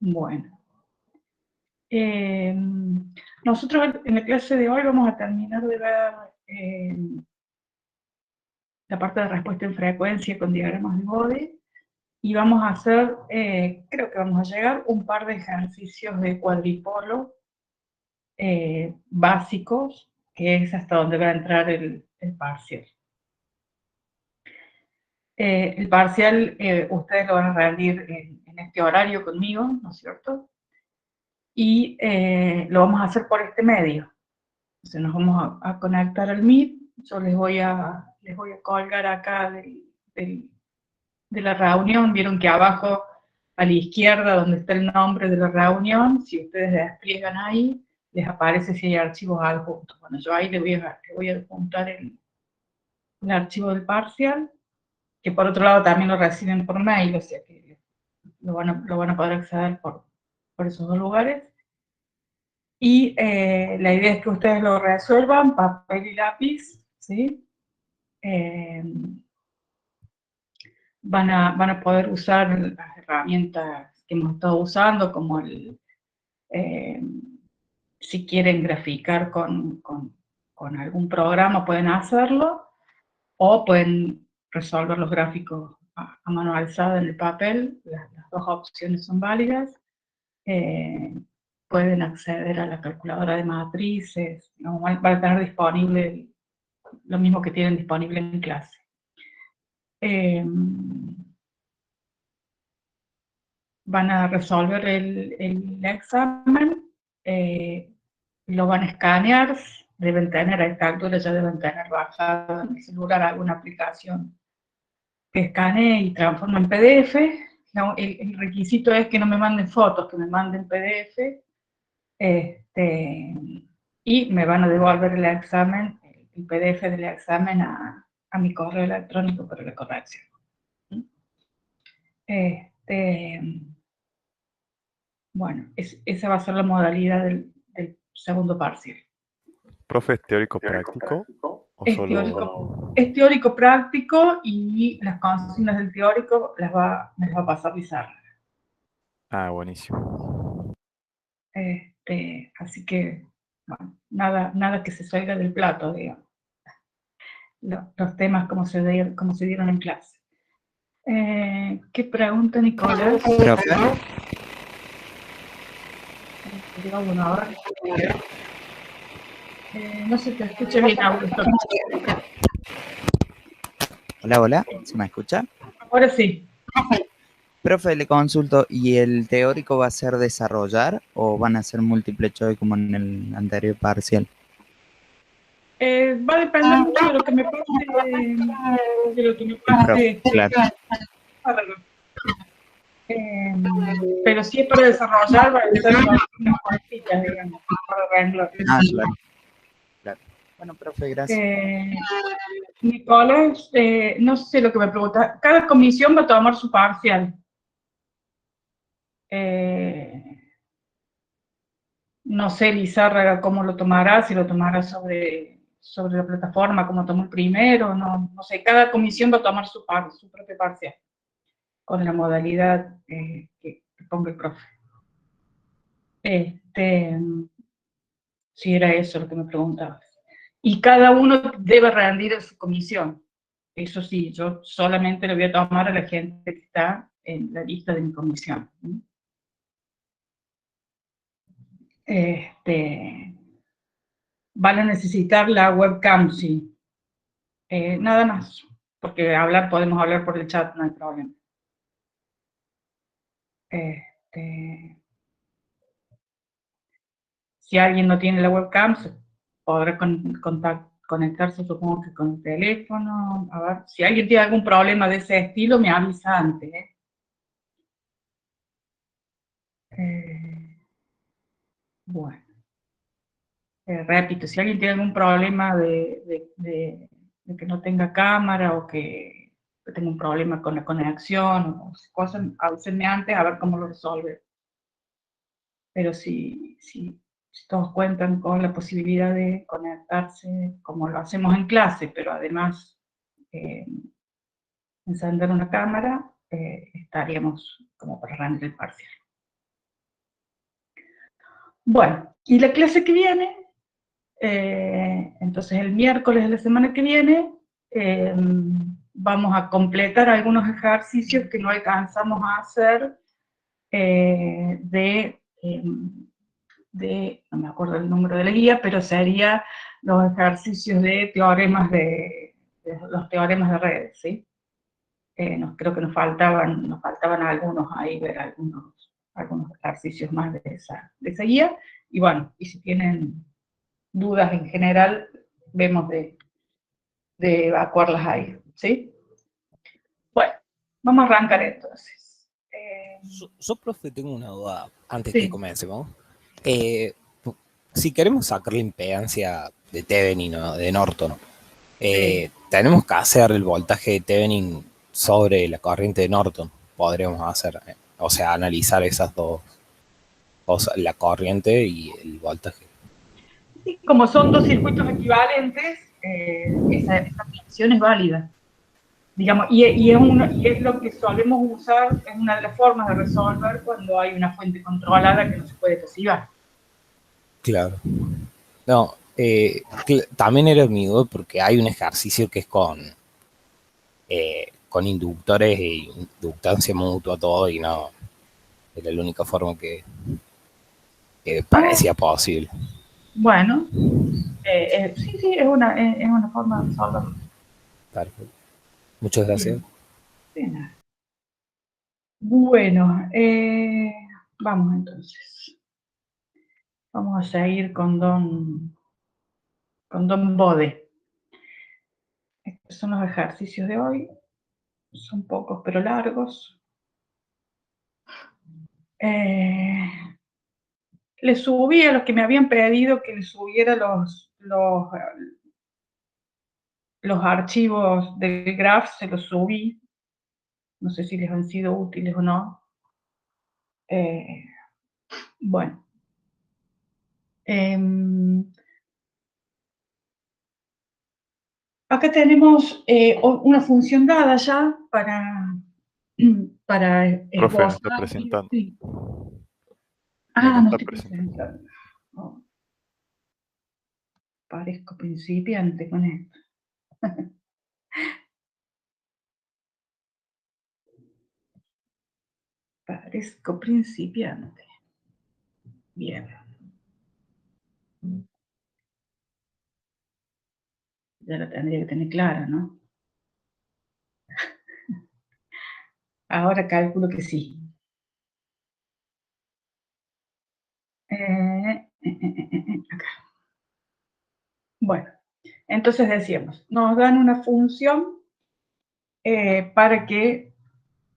Bueno. Nosotros en la clase de hoy vamos a terminar de ver la parte de respuesta en frecuencia con diagramas de Bode y vamos a hacer, creo que vamos a llegar un par de ejercicios de cuadripolo básicos, que es hasta donde va a entrar el parcial. El parcial ustedes lo van a rendir en este horario conmigo, ¿no es cierto? Y lo vamos a hacer por este medio. Entonces nos vamos a conectar al Meet. Yo les voy a colgar acá de la reunión. Vieron que abajo a la izquierda, donde está el nombre de la reunión, si ustedes despliegan ahí, les aparece si hay archivos adjuntos. Bueno, yo ahí les voy a adjuntar el archivo del parcial, que por otro lado también lo reciben por mail, o sea que lo van a poder acceder por esos dos lugares. Y la idea es que ustedes lo resuelvan, papel y lápiz, ¿sí? Van a poder usar las herramientas que hemos estado usando, como si quieren graficar con algún programa pueden hacerlo, o pueden resolver los gráficos a mano alzada en el papel. Las dos opciones son válidas. Pueden acceder a la calculadora de matrices, ¿no? Van a tener disponible lo mismo que tienen disponible en clase. Van a resolver el examen, lo van a escanear, deben tener a esta altura, ya deben tener bajado en el celular alguna aplicación que escanee y transforma en PDF. No, el requisito es que no me manden fotos, que me manden PDF, y me van a devolver el examen, el PDF del examen a mi correo electrónico para la corrección. Bueno, esa va a ser la modalidad del segundo parcial. ¿Profe, es teórico práctico? ¿O solo... Es teórico práctico y las consignas del teórico me las va a pasar Lizarra. Ah, buenísimo. Así que, bueno, nada que se salga del plato, digamos. Los temas como se dieron en clase. ¿Qué pregunta, Nicolás? Profe. No se te escucha bien, Augusto. Hola, hola, ¿se me escucha? Ahora sí. Profe, le consulto, ¿y el teórico va a ser desarrollar o van a ser múltiple choice como en el anterior parcial? Va a depender mucho de lo que me pase, Claro. pero si es para desarrollar, va a ser unas cuantitas, digamos, para arreglar. Claro. Bueno, profe, gracias. Nicolás, no sé lo que me pregunta. Cada comisión va a tomar su parcial. No sé, Lizárraga, cómo lo tomará, si lo tomará sobre la plataforma, como tomó el primero, no sé. Cada comisión va a tomar su propio parcial, con la modalidad que ponga el profe. Si era eso lo que me preguntabas. Y cada uno debe rendir en su comisión. Eso sí, yo solamente le voy a tomar a la gente que está en la lista de mi comisión. Van a necesitar la webcam, sí. Nada más, porque podemos hablar por el chat, no hay problema. Si alguien no tiene la webcam, podrá conectarse, supongo que con el teléfono. A ver, si alguien tiene algún problema de ese estilo, me avisa antes. Bueno, repito, si alguien tiene algún problema de que no tenga cámara o que tenga un problema con la conexión o cosas, avísenme antes a ver cómo lo resolve. Pero si todos cuentan con la posibilidad de conectarse como lo hacemos en clase, pero además encender una cámara, estaríamos como para rendir el parcial. Bueno, y la clase que viene, entonces el miércoles de la semana que viene, vamos a completar algunos ejercicios que no alcanzamos a hacer no me acuerdo el número de la guía, pero sería los ejercicios de teoremas de los teoremas de redes, ¿sí? Creo que nos faltaban algunos ahí, ver algunos ejercicios más de esa guía, y bueno, y si tienen dudas en general, vemos de evacuarlas ahí, ¿sí? Bueno, vamos a arrancar entonces. Yo, profe, tengo una duda antes Sí. que comencemos. Si queremos sacar la impedancia de Thevenin o de Norton, Sí. tenemos que hacer el voltaje de Thevenin sobre la corriente de Norton. Podríamos hacer, o sea, analizar esas dos cosas, la corriente y el voltaje. Sí, como son dos circuitos equivalentes, esa función es válida. Digamos, y es lo que solemos usar, es una de las formas de resolver cuando hay una fuente controlada que no se puede pasivar. Claro. No, también era mi duda porque hay un ejercicio que es con inductores e inductancia mutua, todo, y no era la única forma que parecía posible. Bueno, sí, es una forma de resolverlo. Perfecto. Muchas gracias. Bien. Bueno, vamos entonces. Vamos a seguir con Don Bode. Estos son los ejercicios de hoy. Son pocos pero largos. Le subí a los que me habían pedido que les subiera los archivos del graph, se los subí. No sé si les han sido útiles o no. Bueno. Acá tenemos una función dada ya para Profe, no está presentando. Sí. No No está estoy presentando. Oh. Parezco principiante con esto. Parezco principiante. Bien. Ya la tendría que tener clara, ¿no? Ahora calculo que sí. Acá. Bueno, entonces decíamos, nos dan una función para que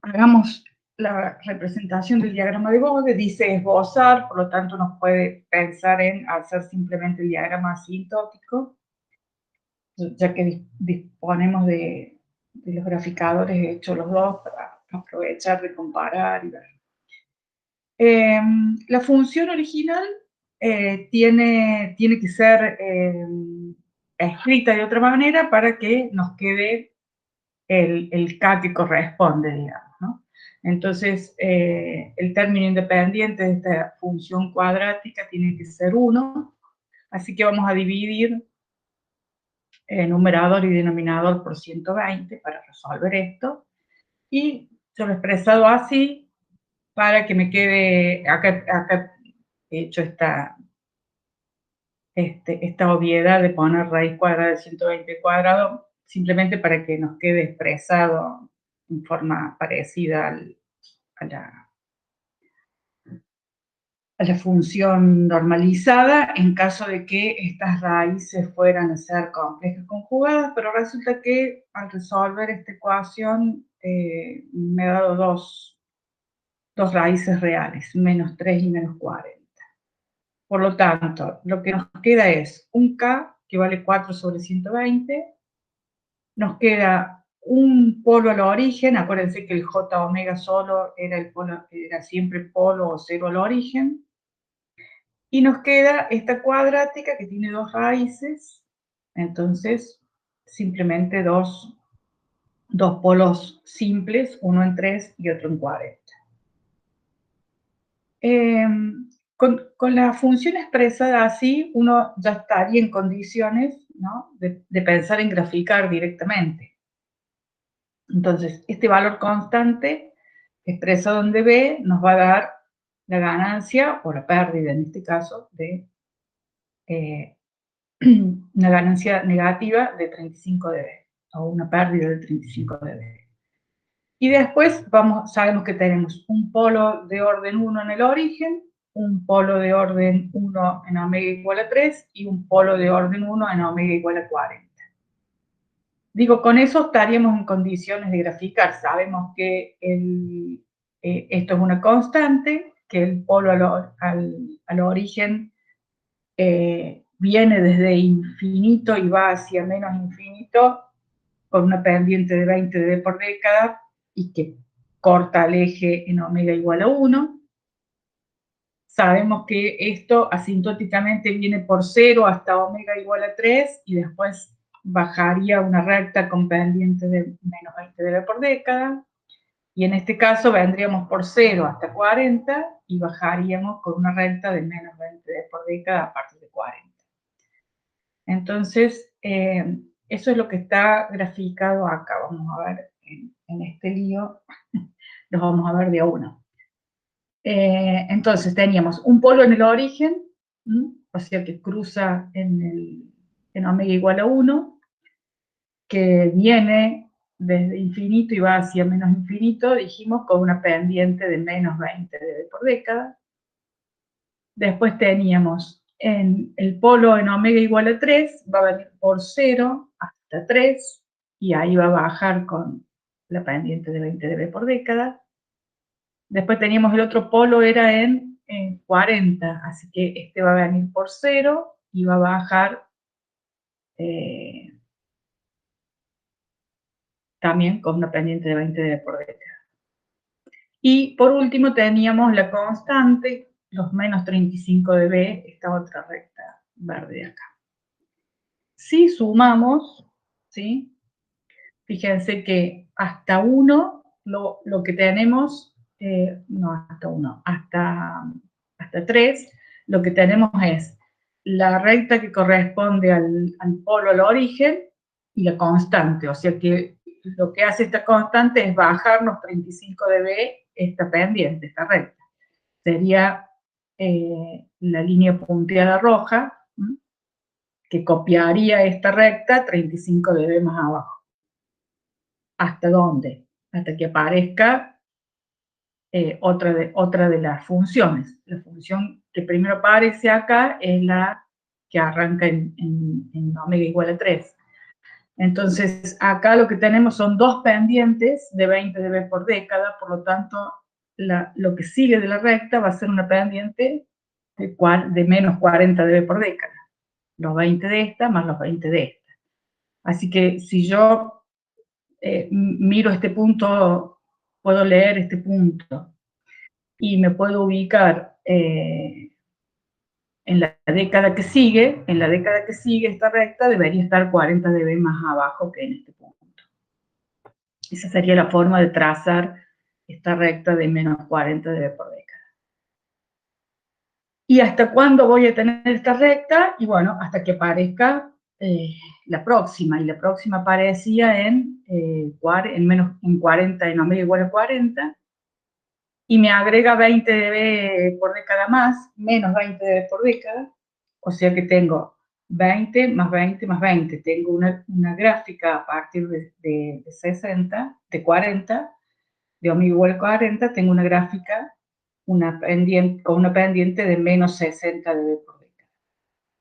hagamos la representación del diagrama de Bode, dice esbozar, por lo tanto nos puede pensar en hacer simplemente el diagrama asintótico, ya que disponemos de los graficadores hechos los dos para aprovechar de comparar y ver. La función original tiene que ser escrita de otra manera para que nos quede el K que corresponde, digamos, ¿no? Entonces, el término independiente de esta función cuadrática tiene que ser 1, así que vamos a dividir numerador y denominador por 120 para resolver esto, y yo lo he expresado así para que me quede, acá he hecho esta obviedad de poner raíz cuadrada de 120 cuadrado, simplemente para que nos quede expresado en forma parecida a la función normalizada en caso de que estas raíces fueran a ser complejas conjugadas, pero resulta que al resolver esta ecuación me ha dado dos raíces reales, menos 3 y menos 40. Por lo tanto, lo que nos queda es un K que vale 4 sobre 120, nos queda un polo al origen, acuérdense que el J omega solo era siempre polo o cero al origen, y nos queda esta cuadrática que tiene dos raíces, entonces simplemente dos polos simples, uno en 3 y otro en 40. Con la función expresada así, uno ya estaría en condiciones, ¿no?, de pensar en graficar directamente. Entonces, este valor constante expresado en dB nos va a dar la ganancia o la pérdida, en este caso, de una ganancia negativa de 35 dB, o una pérdida de 35 dB. Y después sabemos que tenemos un polo de orden 1 en el origen, un polo de orden 1 en omega igual a 3 y un polo de orden 1 en omega igual a 40. Digo, con eso estaríamos en condiciones de graficar. Sabemos que esto es una constante, que el polo al origen viene desde infinito y va hacia menos infinito con una pendiente de 20 dB por década y que corta el eje en omega igual a 1. Sabemos que esto asintóticamente viene por 0 hasta omega igual a 3 y después bajaría una recta con pendiente de menos 20 dB por década. Y en este caso vendríamos por 0 hasta 40 y bajaríamos con una recta de menos 20 dB por década a partir de 40. Entonces, eso es lo que está graficado acá. Vamos a ver en este lío, los vamos a ver de a uno. Entonces, teníamos un polo en el origen, o sea que cruza en omega igual a 1, que viene desde infinito y va hacia menos infinito, dijimos, con una pendiente de menos 20 dB por década. Después teníamos en el polo en omega igual a 3, va a venir por 0 hasta 3, y ahí va a bajar con la pendiente de 20 dB por década. Después teníamos el otro polo, era en 40, así que este va a venir por 0 y va a bajar también con una pendiente de 20 dB por década. Y por último teníamos la constante, los menos 35 dB, esta otra recta verde de acá. Si sumamos, ¿sí?, fíjense que hasta 1, lo que tenemos, no hasta 1, hasta 3, lo que tenemos es la recta que corresponde al polo al origen y la constante, o sea que lo que hace esta constante es bajarnos 35 dB esta pendiente, esta recta. Sería la línea punteada roja, que copiaría esta recta 35 dB más abajo. ¿Hasta dónde? Hasta que aparezca otra de las funciones. La función que primero aparece acá es la que arranca en omega igual a 3. Entonces, acá lo que tenemos son dos pendientes de 20 dB por década, por lo tanto, lo que sigue de la recta va a ser una pendiente de menos 40 dB por década. Los 20 de esta más los 20 de esta. Así que si yo miro este punto, puedo leer este punto y me puedo ubicar en la década que sigue. En la década que sigue esta recta debería estar 40 dB más abajo que en este punto. Esa sería la forma de trazar esta recta de menos 40 dB por década. ¿Y hasta cuándo voy a tener esta recta? Y bueno, hasta que aparezca la próxima, y la próxima aparecía en 40, en omega igual a 40, y me agrega 20 dB por década más, menos 20 dB por década, o sea que tengo 20 más 20 más 20, tengo una gráfica a partir de 60, de 40, de omega igual a 40, tengo una gráfica con una pendiente de menos 60 dB por década.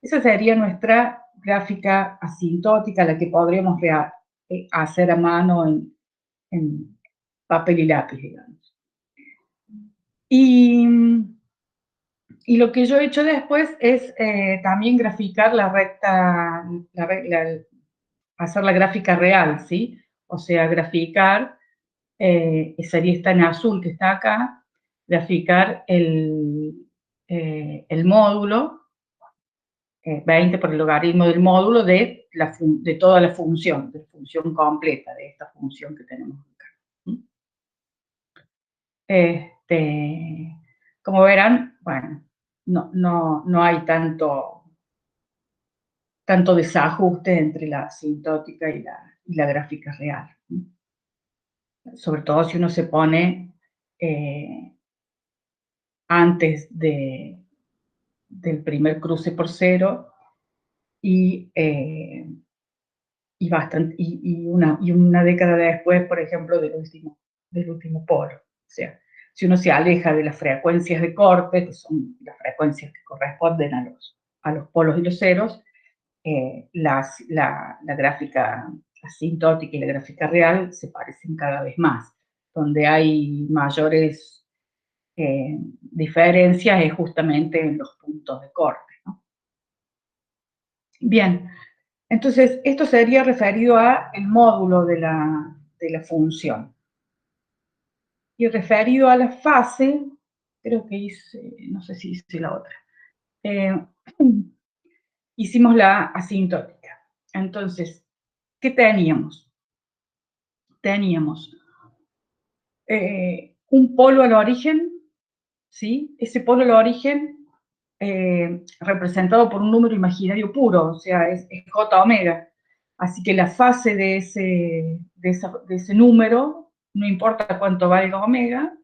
Esa sería nuestra gráfica asintótica, la que podríamos hacer a mano en papel y lápiz, digamos. Y lo que yo he hecho después es también graficar la recta, hacer la gráfica real, ¿sí? O sea, graficar, sería esta en azul que está acá, graficar el módulo, 20 por el logaritmo del módulo de toda la función, de la función completa, de esta función que tenemos acá. Como verán, bueno, no hay tanto desajuste entre la asintótica y la gráfica real. Sobre todo si uno se pone antes del primer cruce por cero y una década después, por ejemplo, del último polo. O sea, si uno se aleja de las frecuencias de corte, que son las frecuencias que corresponden a los polos y los ceros, la gráfica asintótica y la gráfica real se parecen cada vez más. Donde hay mayores diferencias es justamente en los puntos de corte, ¿no? Bien, entonces esto sería referido a el módulo de la función. Y referido a la fase, creo que hice, no sé si hice la otra, hicimos la asintótica. Entonces, ¿qué teníamos? Teníamos un polo al origen, ¿sí? Ese polo al origen representado por un número imaginario puro, o sea, es J omega. Así que la fase de ese número, no importa cuánto valga omega,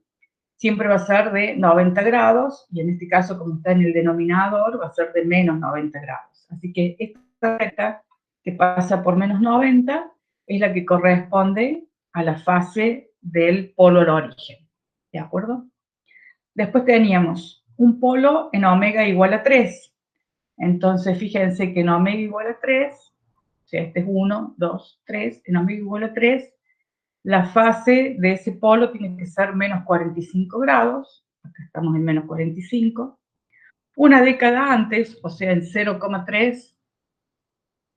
siempre va a ser de 90 grados, y en este caso, como está en el denominador, va a ser de menos 90 grados. Así que esta recta que pasa por menos 90 es la que corresponde a la fase del polo al origen. ¿De acuerdo? Después teníamos un polo en omega igual a 3. Entonces, fíjense que en omega igual a 3, o sea, este es 1, 2, 3, en omega igual a 3, la fase de ese polo tiene que ser menos 45 grados, acá estamos en menos 45, una década antes, o sea, en 0,3,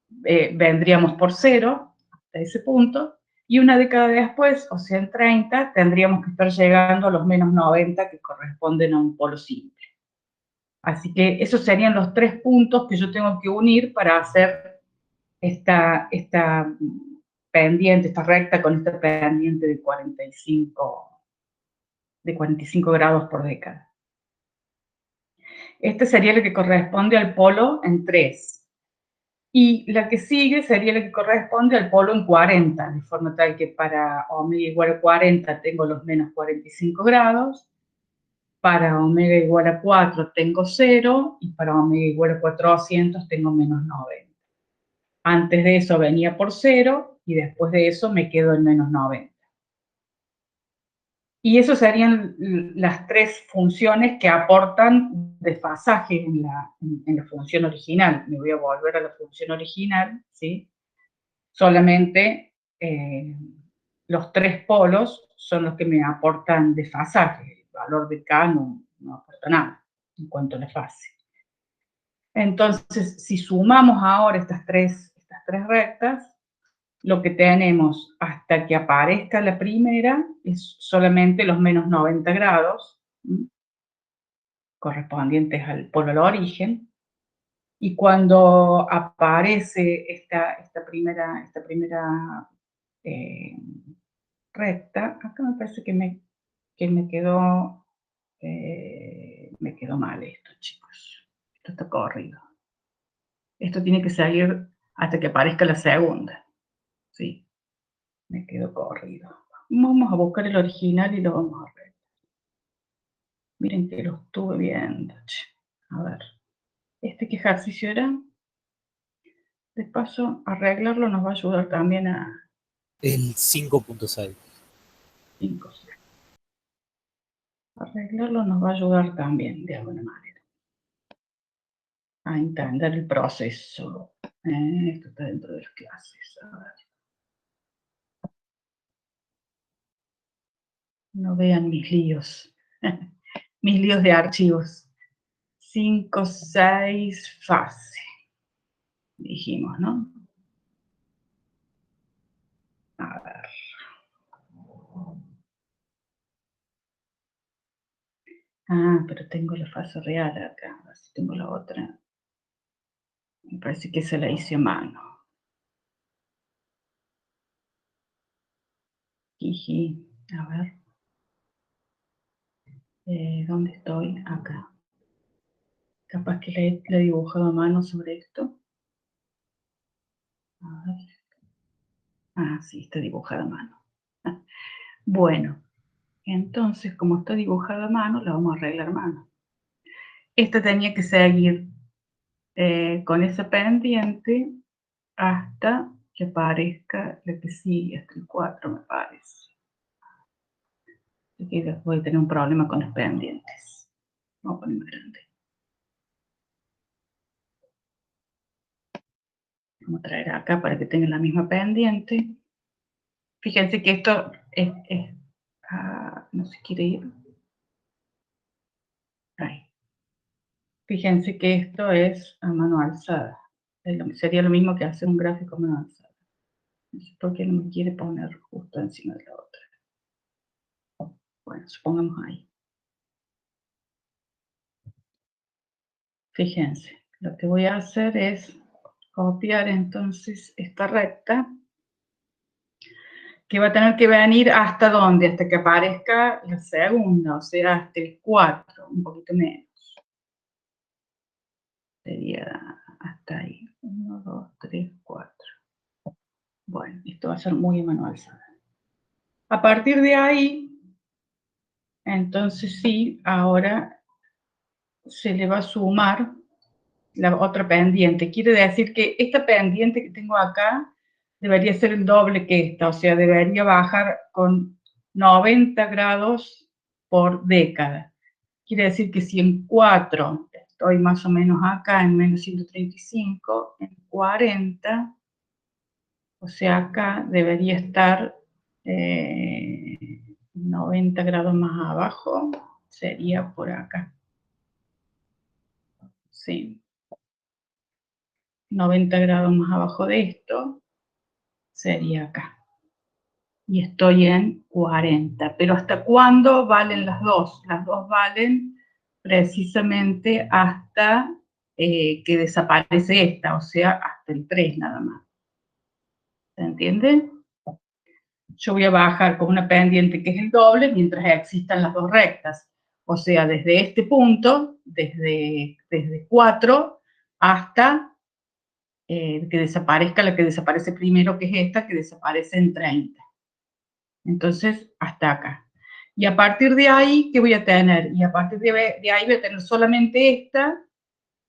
vendríamos por 0, hasta ese punto, y una década después, o sea, en 30, tendríamos que estar llegando a los menos 90 que corresponden a un polo simple. Así que esos serían los 3 puntos que yo tengo que unir para hacer esta pendiente, esta recta con esta pendiente de 45 grados por década. Este sería el que corresponde al polo en 3. Y la que sigue sería la que corresponde al polo en 40, de forma tal que para omega igual a 40 tengo los menos 45 grados, para omega igual a 4 tengo 0, y para omega igual a 400 tengo menos 90. Antes de eso venía por 0, y después de eso me quedo en menos 90. Y eso serían las 3 funciones que aportan desfasaje en la función original. Me voy a volver a la función original, ¿sí? Solamente los 3 polos son los que me aportan desfasaje. El valor de K no aporta nada en cuanto a la fase. Entonces, si sumamos ahora estas tres rectas, lo que tenemos hasta que aparezca la primera es solamente los menos 90 grados, correspondientes al polo al origen, y cuando aparece esta primera recta, acá me parece que me quedó mal esto, chicos. Esto está corrido. Esto tiene que salir hasta que aparezca la segunda. Sí, me quedó corrido. Vamos a buscar el original y lo vamos a ver. Miren que lo estuve viendo. A ver, ¿qué ejercicio era? De paso, arreglarlo nos va a ayudar también a... El 5.6. 5. Arreglarlo nos va a ayudar también, de alguna manera, a entender el proceso. Esto está dentro de las clases. A ver. No vean mis líos. Mis líos de archivos. 5, 6, fase. Dijimos, ¿no? A ver. Ah, pero tengo la fase real acá. A ver si tengo la otra. Me parece que esa la hice a mano. Jiji. A ver. ¿Dónde estoy? Acá. Capaz que le he dibujado a mano sobre esto. A ver. Ah, sí, está dibujada a mano. Bueno, entonces, como está dibujada a mano, la vamos a arreglar a mano. Esta tenía que seguir con esa pendiente hasta que aparezca la que sigue, hasta el 4 me parece. Aquí voy a tener un problema con las pendientes. Vamos a poner más grande. Vamos a traer acá para que tenga la misma pendiente. Fíjense que esto no se quiere ir. Ahí. Fíjense que esto es a mano alzada. Sería lo mismo que hacer un gráfico a mano alzada. No sé por qué no me quiere poner justo encima de la otra. Bueno, supongamos ahí. Fíjense, lo que voy a hacer es copiar entonces esta recta, que va a tener que venir hasta ¿dónde? Hasta que aparezca la segunda, o sea, hasta el 4, un poquito menos. Sería hasta ahí. 1, 2, 3, 4. Bueno, esto va a ser muy manual. A partir de ahí, entonces sí, ahora se le va a sumar la otra pendiente. Quiere decir que esta pendiente que tengo acá debería ser el doble que esta, o sea, debería bajar con 90 grados por década. Quiere decir que si en 4 estoy más o menos acá en menos 135, en 40, o sea, acá debería estar 90 grados más abajo, sería por acá. Sí. 90 grados más abajo de esto, sería acá. Y estoy en 40. Pero ¿hasta cuándo valen las dos? Las dos valen precisamente hasta que desaparece esta, o sea, hasta el 3 nada más. ¿Se entiende? Yo voy a bajar con una pendiente que es el doble mientras existan las dos rectas. O sea, desde este punto, desde 4 hasta que desaparezca la que desaparece primero, que es esta, que desaparece en 30. Entonces, hasta acá. Y a partir de ahí, ¿qué voy a tener? Y a partir de ahí voy a tener solamente esta,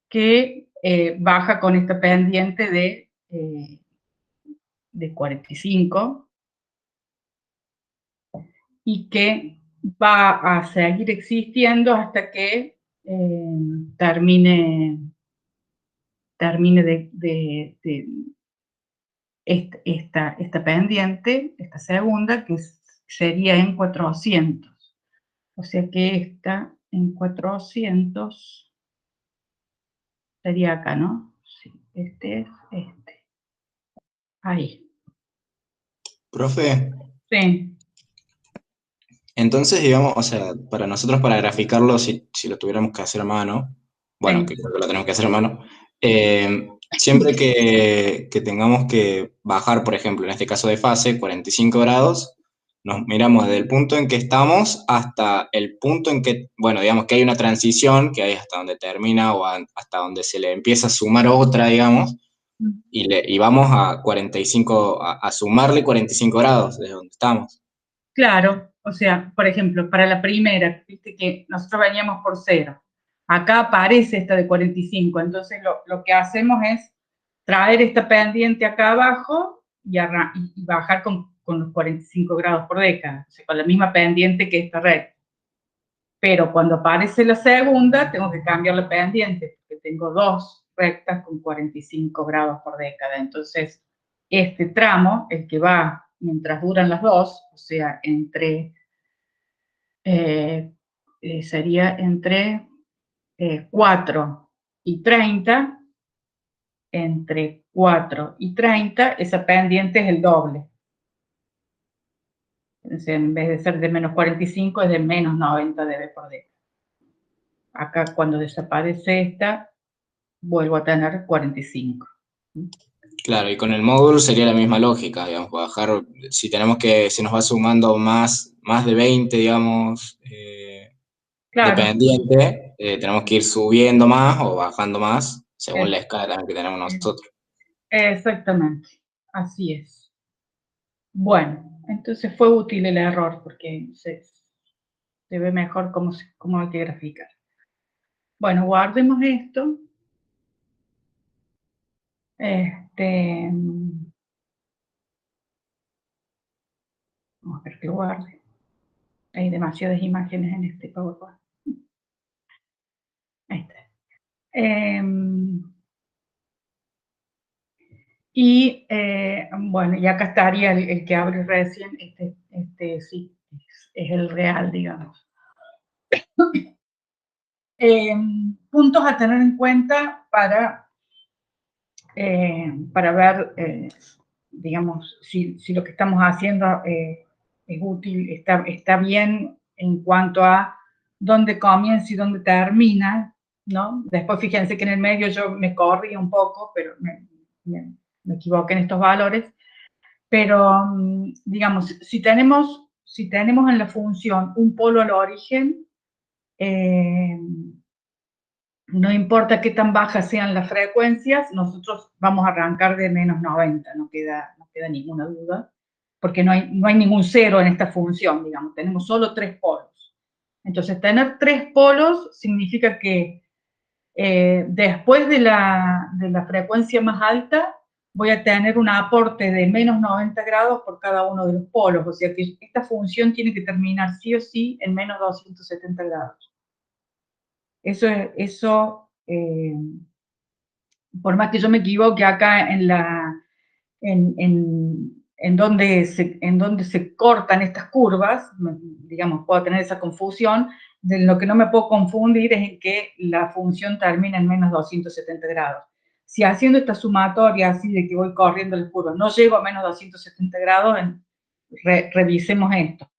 que baja con esta pendiente de 45, y que va a seguir existiendo hasta que termine esta pendiente, esta segunda, que sería en 400. O sea que esta en 400 sería acá, ¿no? Sí, este es este. Ahí. Profe, Sí, entonces, digamos, o sea, para nosotros, para graficarlo, si lo tuviéramos que hacer a mano, bueno, sí. que creo que lo tenemos que hacer a mano, siempre que tengamos que bajar, por ejemplo, en este caso de fase, 45 grados, nos miramos desde el punto en que estamos hasta el punto en que, bueno, digamos que hay una transición, que hay hasta donde termina o hasta donde se le empieza a sumar otra, digamos, y vamos a 45, a sumarle 45 grados desde donde estamos. Claro, o sea, por ejemplo, para la primera, viste que nosotros veníamos por 0. Acá aparece esta de 45, entonces lo que hacemos es traer esta pendiente acá abajo y bajar con los 45 grados por década, o sea, con la misma pendiente que esta recta. Pero cuando aparece la segunda, tengo que cambiar la pendiente, porque tengo dos rectas con 45 grados por década. Entonces, este tramo, el que va mientras duran las dos, o sea, sería entre 4 y 30, entre 4 y 30, esa pendiente es el doble. Entonces, en vez de ser de menos 45, es de menos 90 dB por década. Acá, cuando desaparece esta, vuelvo a tener 45. Claro, y con el módulo sería la misma lógica, digamos, bajar, si tenemos que, se nos va sumando más de 20, digamos, dependiente, tenemos que ir subiendo más o bajando más según Es- la escala también que tenemos nosotros. Exactamente, así es. Bueno, entonces fue útil el error porque se ve mejor cómo hay que graficar. Bueno, guardemos esto. Vamos a ver que lo guarde. Hay demasiadas imágenes en este PowerPoint. Ahí está. Bueno, y acá estaría el que abrí recién, este sí, es el real, digamos. Puntos a tener en cuenta para ver, digamos, si lo que estamos haciendo es útil, está bien en cuanto a dónde comienza y dónde termina, ¿no? Después fíjense que en el medio yo me corrí un poco, pero me equivoqué en estos valores, pero digamos, si tenemos en la función un polo al origen, no importa qué tan bajas sean las frecuencias, nosotros vamos a arrancar de menos 90, no queda ninguna duda, porque no hay ningún cero en esta función, digamos, tenemos solo 3 polos. Entonces, tener 3 polos significa que después de la frecuencia más alta, voy a tener un aporte de menos 90 grados por cada uno de los polos, o sea que esta función tiene que terminar sí o sí en menos 270 grados. Eso por más que yo me equivoque acá en donde se cortan estas curvas, digamos, puedo tener esa confusión, de lo que no me puedo confundir es en que la función termina en menos 270 grados. Si haciendo esta sumatoria así de que voy corriendo el curva, no llego a menos 270 grados, revisemos esto,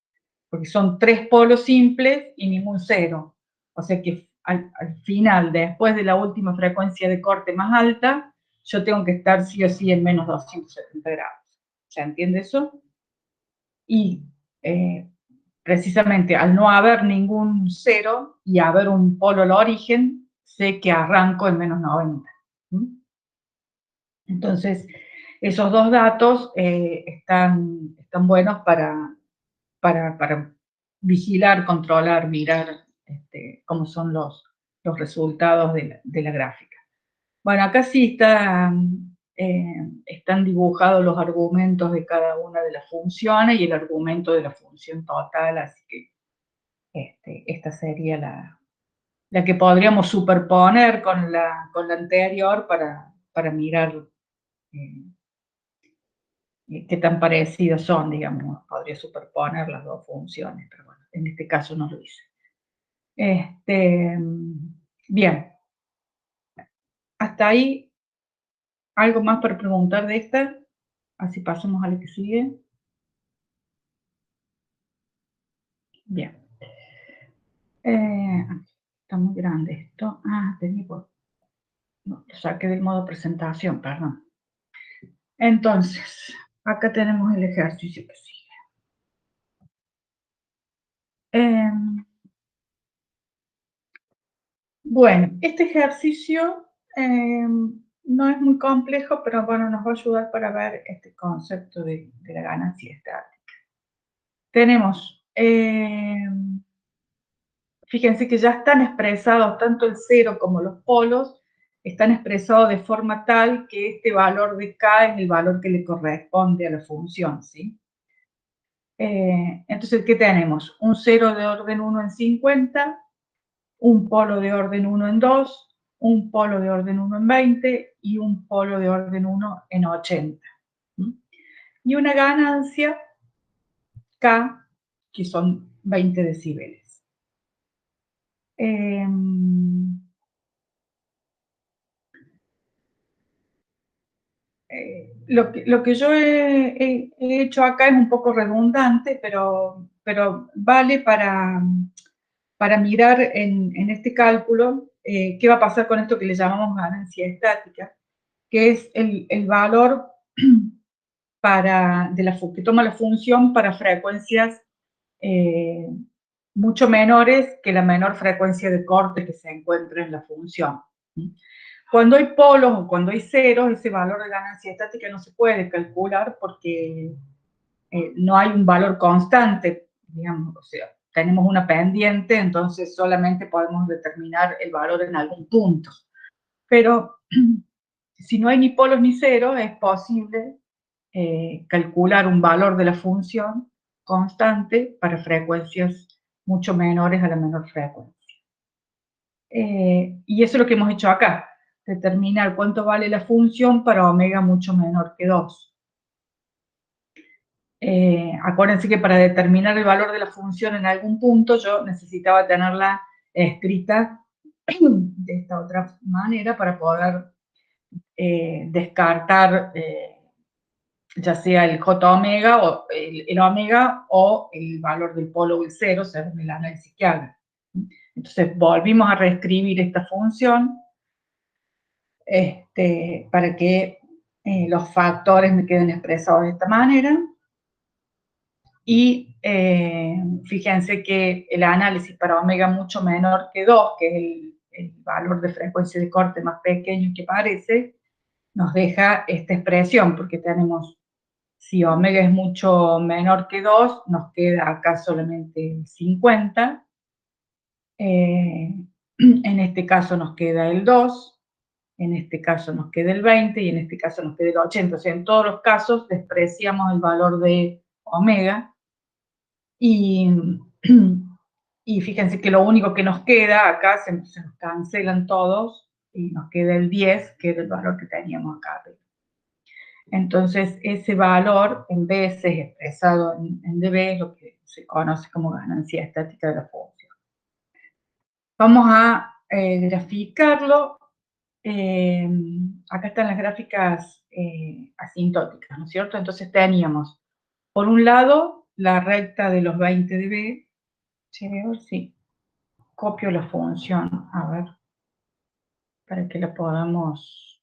porque son 3 polos simples y ningún cero. O sea que al final, después de la última frecuencia de corte más alta, yo tengo que estar sí o sí en menos 270 grados. ¿Se entiende eso? Y precisamente al no haber ningún cero y haber un polo al origen, sé que arranco en menos 90. Entonces, esos dos datos están buenos para vigilar, controlar, mirar cómo son los resultados de la gráfica. Bueno, acá sí están dibujados los argumentos de cada una de las funciones y el argumento de la función total, así que esta sería la que podríamos superponer con la anterior para mirar qué tan parecidas son, digamos, podría superponer las dos funciones, pero bueno, en este caso no lo hice. Bien, hasta ahí, ¿algo más para preguntar de esta? Así pasamos a la que sigue. Bien. Está muy grande esto. No, lo saqué del modo presentación, perdón. Entonces, acá tenemos el ejercicio que sigue. Bueno, este ejercicio no es muy complejo, pero bueno, nos va a ayudar para ver este concepto de la ganancia estática. Tenemos, fíjense que ya están expresados tanto el cero como los polos, están expresados de forma tal que este valor de K es el valor que le corresponde a la función, ¿sí? Entonces, ¿qué tenemos? Un 0 de orden 1 en 50, un polo de orden 1 en 2, un polo de orden 1 en 20 y un polo de orden 1 en 80. Y una ganancia K, que son 20 decibeles. Lo que yo he hecho acá es un poco redundante, pero vale para mirar en este cálculo qué va a pasar con esto que le llamamos ganancia estática, que es el valor que toma la función para frecuencias mucho menores que la menor frecuencia de corte que se encuentra en la función. Cuando hay polos o cuando hay ceros, ese valor de ganancia estática no se puede calcular porque no hay un valor constante, digamos, o sea, tenemos una pendiente, entonces solamente podemos determinar el valor en algún punto. Pero si no hay ni polos ni ceros, es posible calcular un valor de la función constante para frecuencias mucho menores a la menor frecuencia. Y eso es lo que hemos hecho acá, determinar cuánto vale la función para omega mucho menor que 2. Acuérdense que para determinar el valor de la función en algún punto yo necesitaba tenerla escrita de esta otra manera para poder descartar ya sea el J omega o el omega o el valor del polo o el cero según el análisis que haga. Entonces volvimos a reescribir esta función para que los factores me queden expresados de esta manera. Y fíjense que el análisis para omega mucho menor que 2, que es el valor de frecuencia de corte más pequeño que parece, nos deja esta expresión, porque tenemos, si omega es mucho menor que 2, nos queda acá solamente 50. En este caso nos queda el 2, en este caso nos queda el 20 y en este caso nos queda el 80. O sea, en todos los casos despreciamos el valor de omega. Y fíjense que lo único que nos queda acá, se nos cancelan todos, y nos queda el 10, que era el valor que teníamos acá. Entonces, ese valor en veces expresado en dB es lo que se conoce como ganancia estática de la función. Vamos a graficarlo. Acá están las gráficas asintóticas, ¿no es cierto? Entonces teníamos, por un lado, la recta de los 20 dB. ¿Sí veo? Sí. Copio la función, a ver, para que la podamos...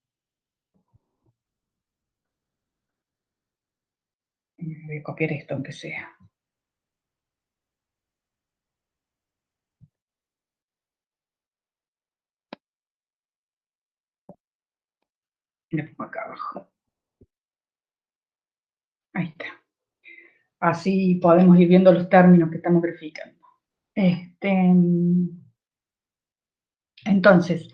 Voy a copiar esto, aunque sea. Y le pongo acá abajo. Ahí está. Así podemos ir viendo los términos que estamos verificando. Entonces,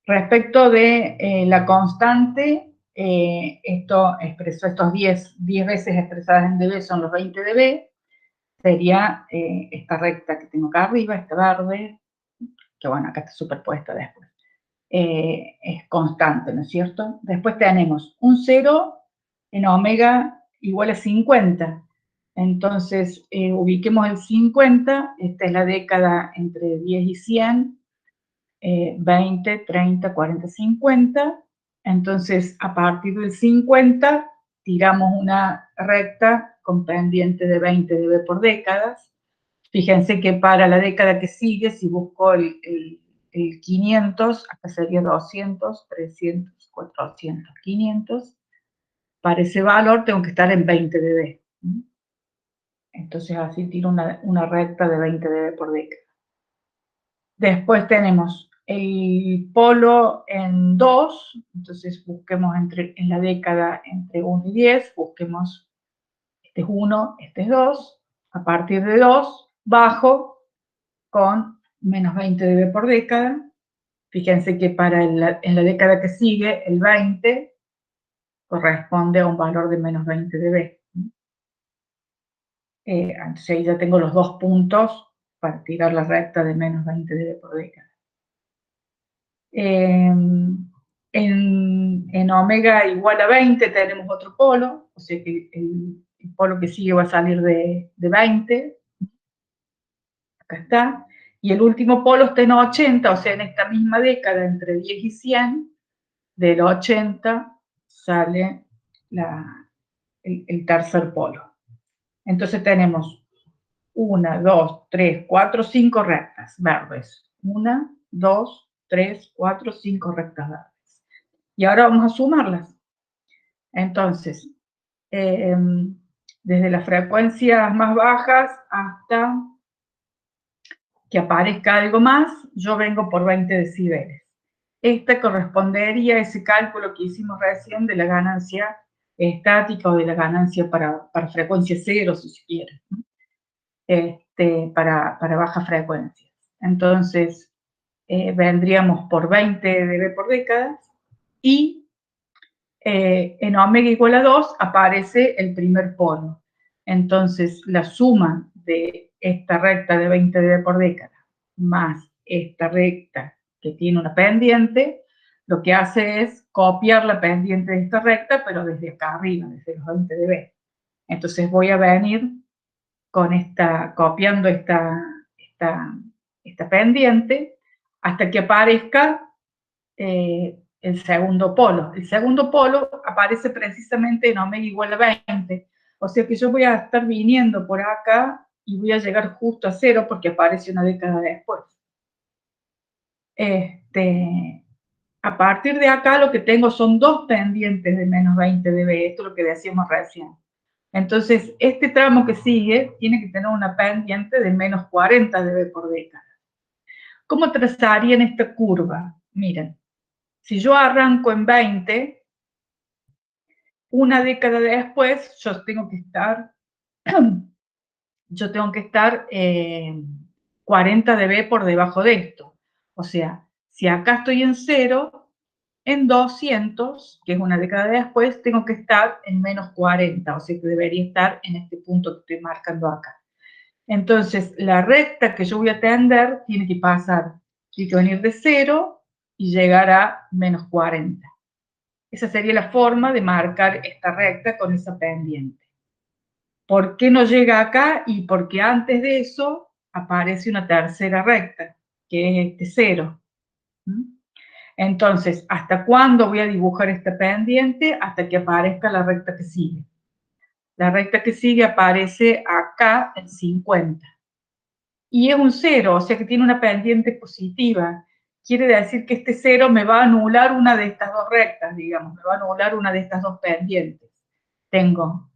respecto de la constante, esto expresó estos 10 veces expresadas en dB, son los 20 dB, sería esta recta que tengo acá arriba, esta verde, que bueno, acá está superpuesta después. Es constante, ¿no es cierto? Después tenemos un 0 en omega igual a 50. Entonces, ubiquemos el 50, esta es la década entre 10 y 100, 20, 30, 40, 50. Entonces, a partir del 50, tiramos una recta con pendiente de 20 dB por décadas. Fíjense que para la década que sigue, si busco el 500, acá sería 200, 300, 400, 500. Para ese valor tengo que estar en 20 dB. Entonces así tiro una recta de 20 dB por década. Después tenemos el polo en 2, entonces busquemos en la década entre 1 y 10, busquemos, este es 1, este es 2, a partir de 2 bajo con menos 20 dB por década. Fíjense que en la década que sigue, el 20 corresponde a un valor de menos 20 dB. Entonces ahí ya tengo los dos puntos para tirar la recta de menos 20 dB por década. En omega igual a 20 tenemos otro polo, o sea que el polo que sigue va a salir de 20. Acá está. Y el último polo está en 80, o sea, en esta misma década, entre 10 y 100, del 80 sale el tercer polo. Entonces tenemos 1, 2, 3, 4, 5 rectas verdes. 1, 2, 3, 4, 5 rectas verdes. Y ahora vamos a sumarlas. Entonces, desde las frecuencias más bajas hasta que aparezca algo más, yo vengo por 20 decibeles. Esta correspondería a ese cálculo que hicimos recién de la ganancia estática o de la ganancia para frecuencia cero, si se quiere, ¿no? Para baja frecuencia. Entonces, vendríamos por 20 dB por década y en omega igual a 2 aparece el primer polo. Entonces, la suma de esta recta de 20 dB por década más esta recta que tiene una pendiente, lo que hace es copiar la pendiente de esta recta, pero desde acá arriba, desde los 20 dB. Entonces voy a venir con copiando esta pendiente hasta que aparezca el segundo polo. El segundo polo aparece precisamente en omega igual a 20. O sea que yo voy a estar viniendo por acá y voy a llegar justo a 0 porque aparece una década después. A partir de acá lo que tengo son dos pendientes de menos 20 dB. Esto es lo que decíamos recién. Entonces, este tramo que sigue tiene que tener una pendiente de menos 40 dB por década. ¿Cómo trazarían esta curva? Miren, si yo arranco en 20, una década después yo tengo que estar 40 dB por debajo de esto. O sea, si acá estoy en 0, en 200, que es una década después, tengo que estar en menos 40, o sea que debería estar en este punto que estoy marcando acá. Entonces, la recta que yo voy a tender tiene que venir de 0 y llegar a menos 40. Esa sería la forma de marcar esta recta con esa pendiente. ¿Por qué no llega acá? Y porque antes de eso aparece una tercera recta, que es este 0. Entonces, ¿hasta cuándo voy a dibujar esta pendiente? Hasta que aparezca la recta que sigue. La recta que sigue aparece acá en 50. Y es un 0, o sea que tiene una pendiente positiva. Quiere decir que este 0 me va a anular una de estas dos rectas, digamos, me va a anular una de estas dos pendientes. Tengo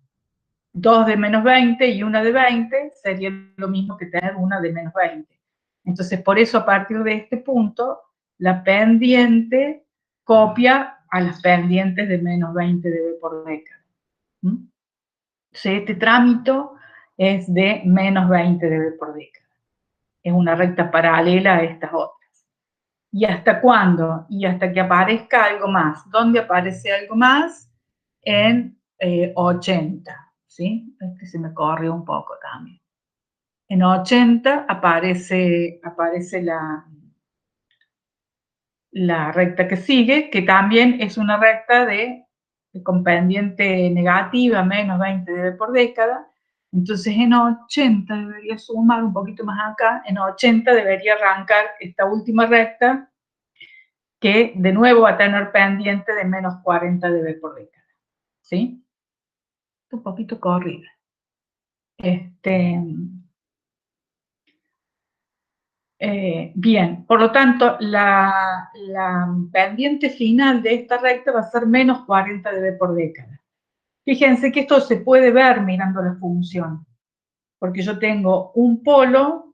2 de menos 20 y una de 20, sería lo mismo que tener una de menos 20. Entonces, por eso a partir de este punto, la pendiente copia a las pendientes de menos 20 dB por década. Entonces, este trámite es de menos 20 dB por década. Es una recta paralela a estas otras. ¿Y hasta cuándo? Y hasta que aparezca algo más. ¿Dónde aparece algo más? En 80, ¿sí? Se me corrió un poco también. En 80 aparece la recta que sigue, que también es una recta con pendiente negativa, menos 20 dB por década. Entonces en 80 debería sumar un poquito más acá, en 80 debería arrancar esta última recta, que de nuevo va a tener pendiente de menos 40 dB por década. ¿Sí? Un poquito corrida. Bien, por lo tanto, la pendiente final de esta recta va a ser menos 40 dB por década. Fíjense que esto se puede ver mirando la función, porque yo tengo un polo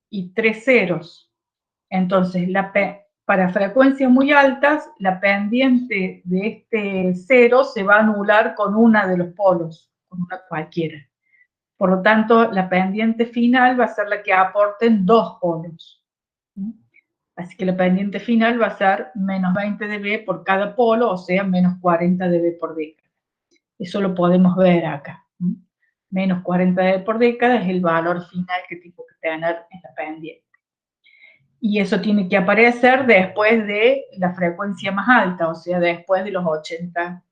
y 3 ceros. Entonces, para frecuencias muy altas, la pendiente de este 0 se va a anular con una de los polos, con una cualquiera. Por lo tanto, la pendiente final va a ser la que aporten dos polos. Así que la pendiente final va a ser menos 20 dB por cada polo, o sea, menos 40 dB por década. Eso lo podemos ver acá. Menos 40 dB por década es el valor final que tengo que tener en la pendiente. Y eso tiene que aparecer después de la frecuencia más alta, o sea, después de los 80,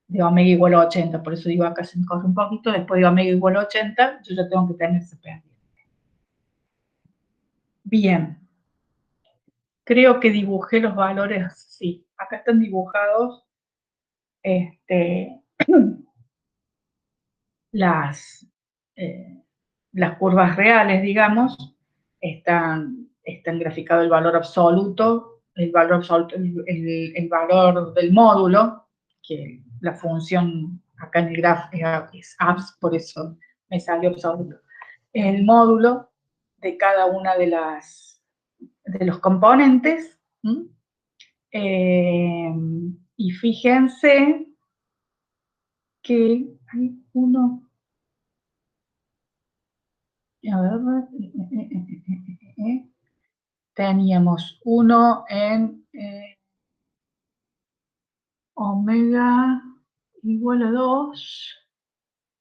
de omega igual a 80. Por eso digo acá se me corre un poquito, después de omega igual a 80, yo ya tengo que tener esa pendiente. Bien. Creo que dibujé los valores, sí, acá están dibujados las curvas reales, digamos, están graficado el valor absoluto, el valor del módulo, que la función acá en el grafo es abs, por eso me salió absoluto. El módulo de cada una de los componentes. Y fíjense que hay uno, a ver, teníamos uno en omega igual a 2,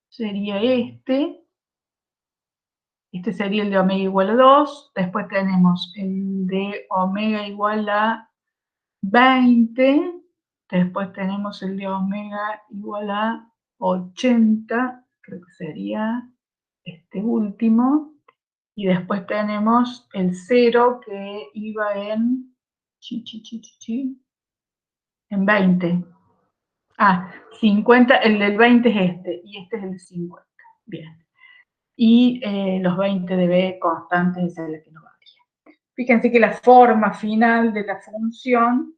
sería este sería el de omega igual a 2, después tenemos el de omega igual a 20, después tenemos el de omega igual a 80, creo que sería este último, y después tenemos el 0 que iba en 20. 50, el del 20 es este, y este es el 50. Bien. Y los 20 de B constantes es el que no varía. Fíjense que la forma final de la función,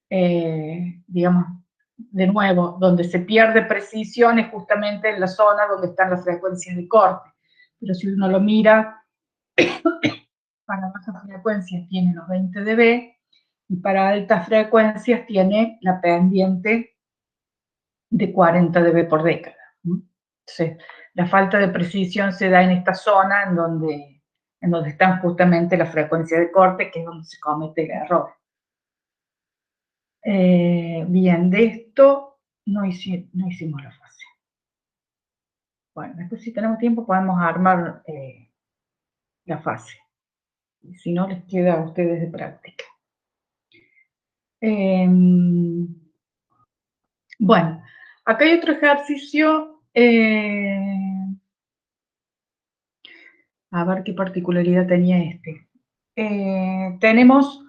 digamos, de nuevo, donde se pierde precisión es justamente en la zona donde están las frecuencias de corte. Pero si uno lo mira, para bajas frecuencias tiene los 20 dB y para altas frecuencias tiene la pendiente de 40 dB por década. Entonces, la falta de precisión se da en esta zona en donde están justamente las frecuencias de corte, que es donde se comete el error. Bien, de esto no hicimos la fase. Bueno, después si tenemos tiempo podemos armar la fase. Y si no, les queda a ustedes de práctica. Bueno, acá hay otro ejercicio. A ver qué particularidad tenía este. Tenemos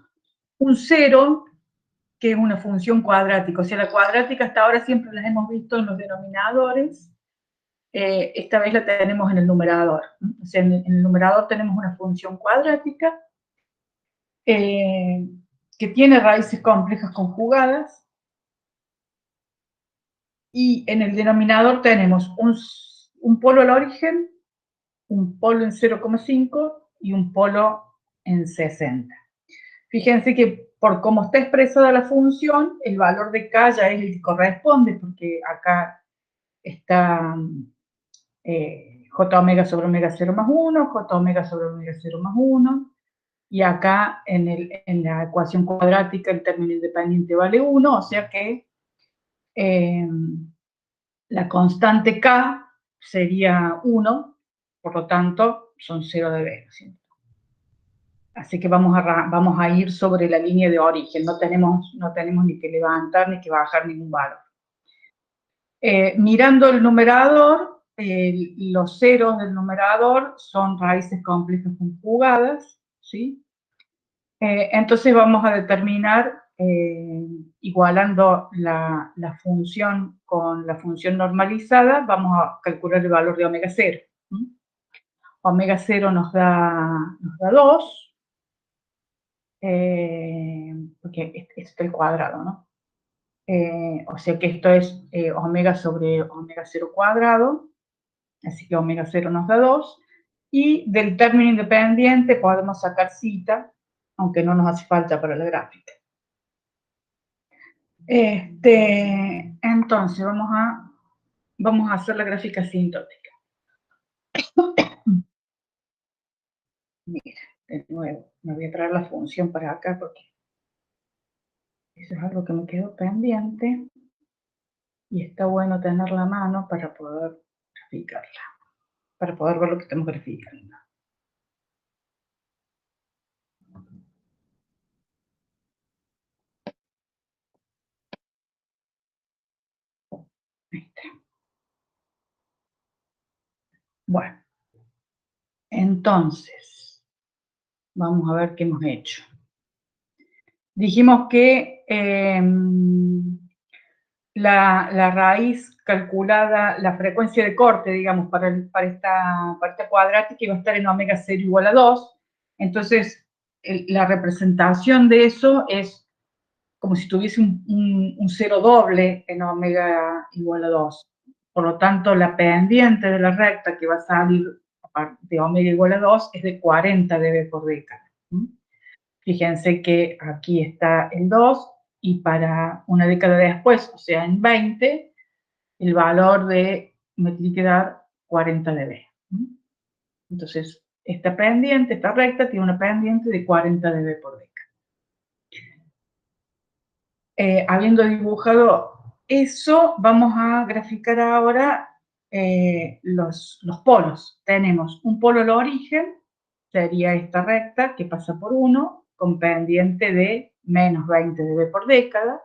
un 0, que es una función cuadrática. O sea, la cuadrática hasta ahora siempre las hemos visto en los denominadores. Esta vez la tenemos en el numerador. O sea, en el numerador tenemos una función cuadrática que tiene raíces complejas conjugadas. Y en el denominador tenemos un polo al origen, un polo en 0,5 y un polo en 60. Fíjense que por cómo está expresada la función, el valor de K ya es el que corresponde, porque acá está J omega sobre omega 0 más 1, J omega sobre omega 0 más 1, y acá en la ecuación cuadrática el término independiente vale 1, o sea que la constante K sería 1, por lo tanto son 0 dB, ¿sí? Así que vamos a ir sobre la línea de origen, no tenemos ni que levantar ni que bajar ningún valor. Mirando el numerador, los ceros del numerador son raíces complejas conjugadas, ¿sí? Entonces vamos a determinar, igualando la función con la función normalizada, vamos a calcular el valor de omega 0. Omega 0 nos da 2, porque esto es el cuadrado, ¿no? O sea que esto es omega sobre omega 0 cuadrado, así que omega 0 nos da 2, y del término independiente podemos sacar zeta, aunque no nos hace falta para la gráfica. Entonces vamos a hacer la gráfica asintótica. Mira, de nuevo, me voy a traer la función para acá porque eso es algo que me quedó pendiente y está bueno tenerla a mano para poder graficarla, para poder ver lo que estamos graficando. Ahí está. Bueno, entonces, vamos a ver qué hemos hecho. Dijimos que la raíz calculada, la frecuencia de corte, digamos, para esta cuadrática iba a estar en omega 0 igual a 2. Entonces, la representación de eso es como si tuviese un 0 doble en omega igual a 2. Por lo tanto, la pendiente de la recta que va a salir a de omega igual a 2 es de 40 dB por década. Fíjense que aquí está el 2 y para una década después, o sea, en 20, el valor me tiene que dar 40 dB. Entonces, esta pendiente, esta recta, tiene una pendiente de 40 dB por década. Habiendo dibujado eso, vamos a graficar ahora los polos. Tenemos un polo al origen, sería esta recta que pasa por 1, con pendiente de menos 20 dB por década.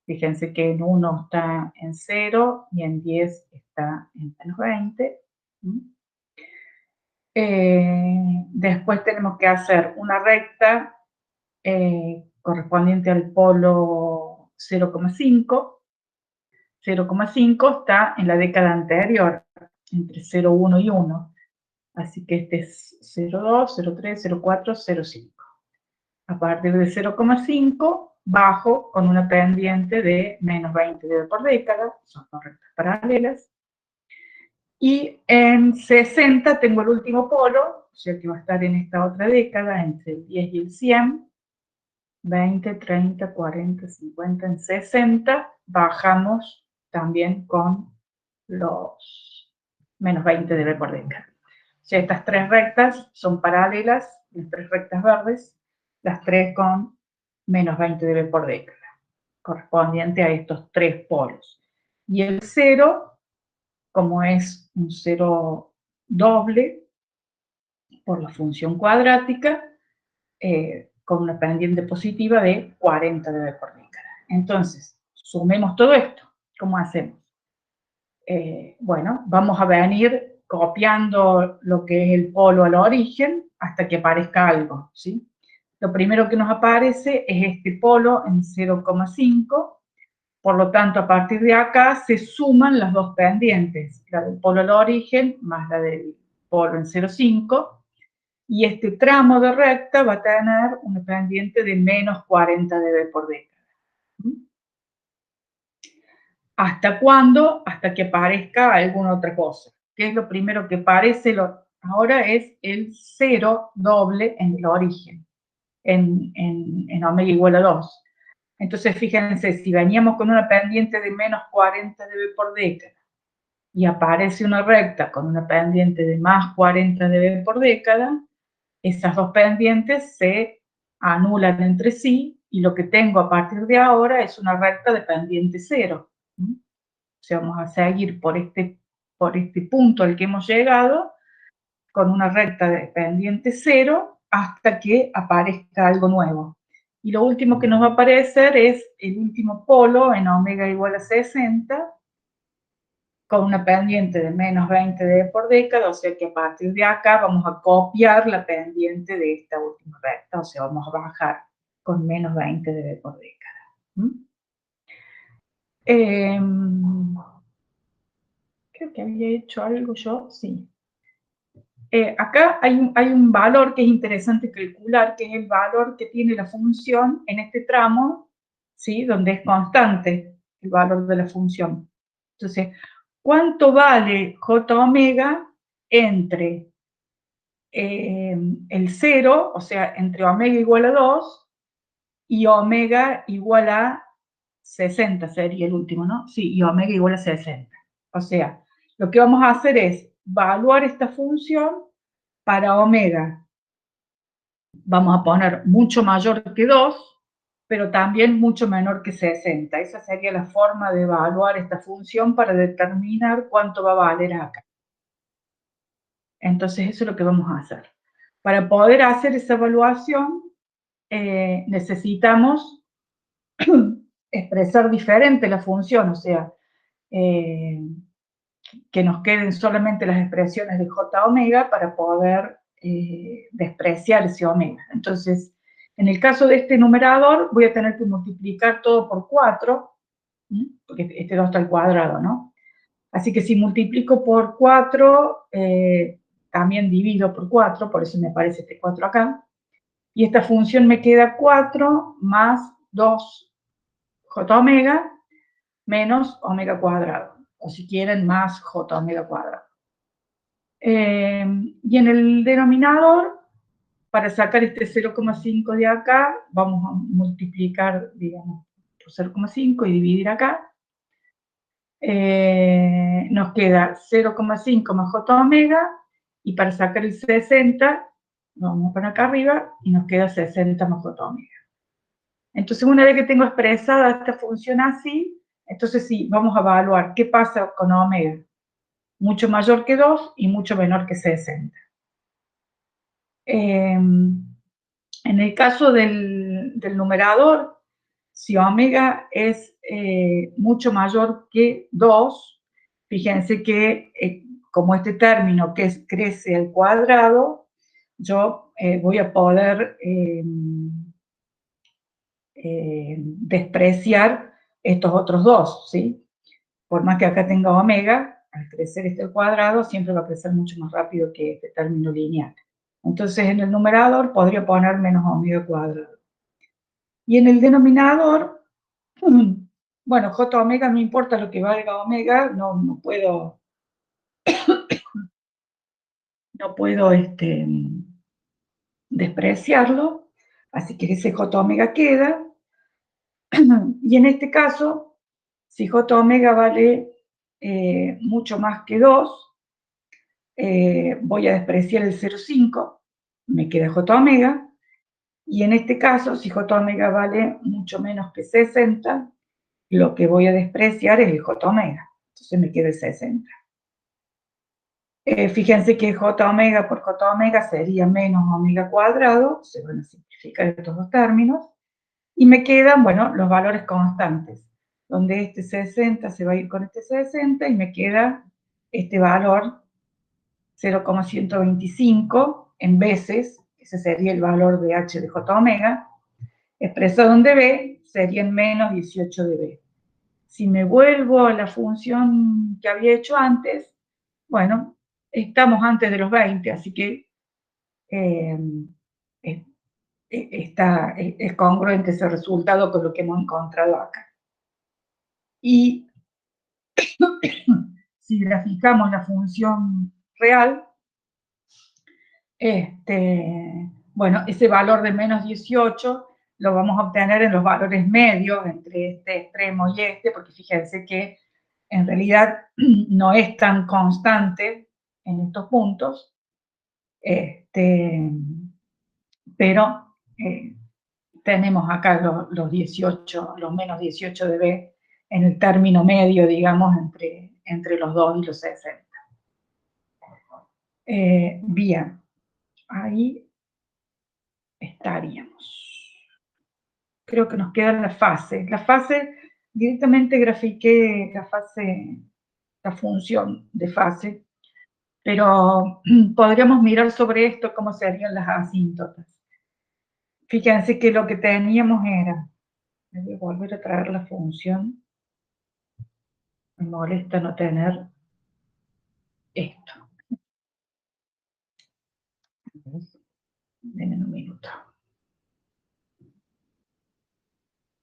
Fíjense que en 1 está en 0 y en 10 está en menos 20. Después tenemos que hacer una recta correspondiente al polo 0,5. 0,5 está en la década anterior, entre 0,1 y 1. Así que este es 0,2, 0,3, 0,4, 0,5. A partir de 0,5 bajo con una pendiente de menos 20 dB por década, son dos rectas paralelas. Y en 60 tengo el último polo, o sea que va a estar en esta otra década, entre el 10 y el 100. 20, 30, 40, 50, en 60 bajamos también con los menos 20 dB por década. O sea, estas tres rectas son paralelas, las tres rectas verdes, las tres con menos 20 dB por década, correspondiente a estos tres polos. Y el 0, como es un 0 doble por la función cuadrática, con una pendiente positiva de 40 dB por década. Entonces, sumemos todo esto. ¿Cómo hacemos? Bueno, vamos a venir copiando lo que es el polo al origen hasta que aparezca algo, ¿sí? Lo primero que nos aparece es este polo en 0,5, por lo tanto, a partir de acá se suman las dos pendientes, la del polo al origen más la del polo en 0,5, y este tramo de recta va a tener una pendiente de menos 40 dB por década. ¿Hasta cuándo? Hasta que aparezca alguna otra cosa. ¿Qué es lo primero que aparece? Ahora es el 0 doble en el origen, en omega igual a 2. Entonces, fíjense, si veníamos con una pendiente de menos 40 dB por década y aparece una recta con una pendiente de más 40 dB por década, esas dos pendientes se anulan entre sí y lo que tengo a partir de ahora es una recta de pendiente 0. O sea, vamos a seguir por este punto al que hemos llegado con una recta de pendiente 0 hasta que aparezca algo nuevo. Y lo último que nos va a aparecer es el último polo en omega igual a 60, con una pendiente de menos 20 dB por década, o sea que a partir de acá vamos a copiar la pendiente de esta última recta, o sea, vamos a bajar con menos 20 dB por década. Creo que había hecho algo yo, sí. Acá hay un valor que es interesante calcular, que es el valor que tiene la función en este tramo, ¿sí? Donde es constante el valor de la función. Entonces, ¿cuánto vale J omega entre el 0, o sea, entre omega igual a 2 y omega igual a 60 sería el último, ¿no? Sí, y omega igual a 60. O sea, lo que vamos a hacer es evaluar esta función para omega. Vamos a poner mucho mayor que 2, pero también mucho menor que 60. Esa sería la forma de evaluar esta función para determinar cuánto va a valer acá. Entonces, eso es lo que vamos a hacer. Para poder hacer esa evaluación, necesitamos expresar diferente la función, o sea, que nos queden solamente las expresiones de J omega para poder despreciar ese omega. Entonces, en el caso de este numerador, voy a tener que multiplicar todo por 4, porque este 2 está al cuadrado, ¿no? Así que si multiplico por 4, también divido por 4, por eso me aparece este 4 acá, y esta función me queda 4 más 2 J omega menos omega cuadrado, o si quieren más J omega cuadrado. Y en el denominador, para sacar este 0,5 de acá, vamos a multiplicar, digamos, por 0,5 y dividir acá. Nos queda 0,5 más j omega, y para sacar el 60, vamos para acá arriba, y nos queda 60 más j omega. Entonces, una vez que tengo expresada esta función así, entonces sí, vamos a evaluar qué pasa con omega. Mucho mayor que 2 y mucho menor que 60. En el caso del numerador, si omega es mucho mayor que 2, fíjense que como este término que crece al cuadrado, yo voy a poder despreciar estos otros dos, ¿sí? Por más que acá tenga omega, al crecer este al cuadrado, siempre va a crecer mucho más rápido que este término lineal. Entonces, en el numerador podría poner menos omega cuadrado. Y en el denominador, bueno, j omega no importa lo que valga omega, no puedo despreciarlo, así que ese j omega queda. Y en este caso, si j omega vale mucho más que 2, voy a despreciar el 0,5, me queda j omega, y en este caso, si j omega vale mucho menos que 60, lo que voy a despreciar es el j omega, entonces me queda el 60. Fíjense que j omega por j omega sería menos omega cuadrado, se van a simplificar estos dos términos, y me quedan, bueno, los valores constantes, donde este 60 se va a ir con este 60, y me queda este valor 0,125 en veces, ese sería el valor de h de j omega, expresado en dB, serían menos 18 dB. Si me vuelvo a la función que había hecho antes, bueno, estamos antes de los 20, así que es congruente ese resultado con lo que hemos encontrado acá. Y si graficamos la función real, bueno, ese valor de menos 18 lo vamos a obtener en los valores medios entre este extremo y este, porque fíjense que en realidad no es tan constante en estos puntos, pero tenemos acá los 18, los menos 18 dB en el término medio, digamos, entre los 2 y los 60. Bien, ahí estaríamos. Creo que nos queda la fase. La fase, directamente grafiqué la función de fase, pero podríamos mirar sobre esto cómo serían las asíntotas. Fíjense que lo que teníamos era, voy a volver a traer la función, me molesta no tener esto. Denme un minuto.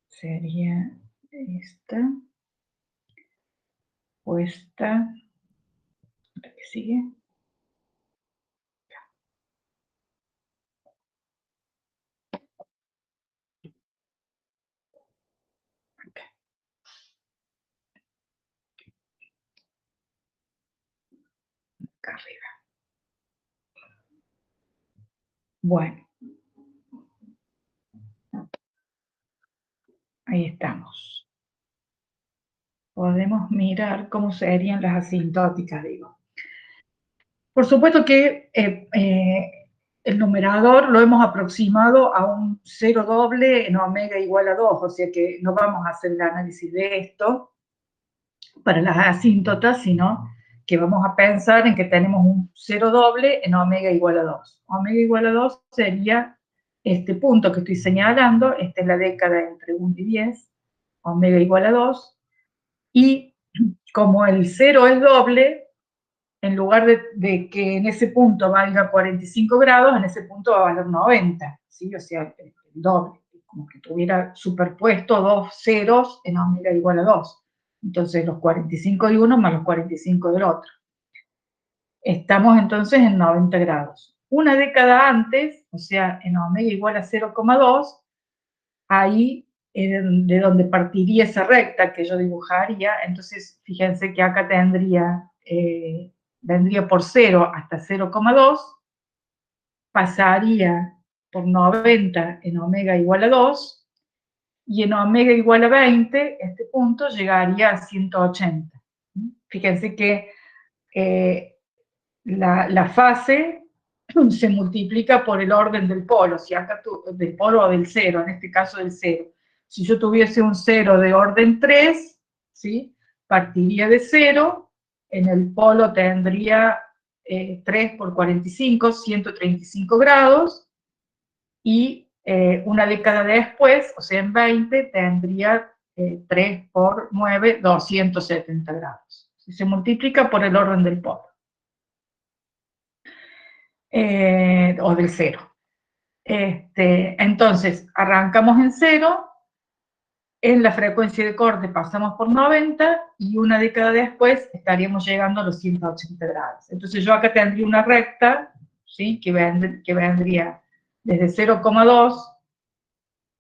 Sería esta, o esta, la que sigue. Acá. Acá arriba. Bueno. Ahí estamos. Podemos mirar cómo serían las asintóticas, digo. Por supuesto que el numerador lo hemos aproximado a un 0 doble en omega igual a 2, o sea que no vamos a hacer el análisis de esto para las asíntotas, sino que vamos a pensar en que tenemos un 0 doble en omega igual a 2. Omega igual a 2 sería este punto que estoy señalando, esta es la década entre 1 y 10, omega igual a 2, y como el 0 es doble, en lugar de que en ese punto valga 45 grados, en ese punto va a valer 90, ¿sí? O sea, el doble, como que tuviera superpuesto dos ceros en omega igual a 2. Entonces, los 45 de uno más los 45 del otro. estamos entonces en 90 grados. Una década antes, o sea, en omega igual a 0,2, ahí de donde partiría esa recta que yo dibujaría. Entonces, fíjense que acá vendría por 0 hasta 0,2, pasaría por 90 en omega igual a 2, y en omega igual a 20, este punto llegaría a 180. Fíjense que la fase se multiplica por el orden del polo, si acá del polo o del cero, en este caso del cero. Si yo tuviese un cero de orden 3, ¿sí? Partiría de 0, en el polo tendría 3 por 45, 135 grados, y una década después, o sea, en 20, tendría 3 por 9, 270 grados. Se multiplica por el orden del polo. O del 0. Entonces, arrancamos en 0, en la frecuencia de corte pasamos por 90, y una década después estaríamos llegando a los 180 grados. Entonces yo acá tendría una recta, ¿sí? que vendría desde 0,2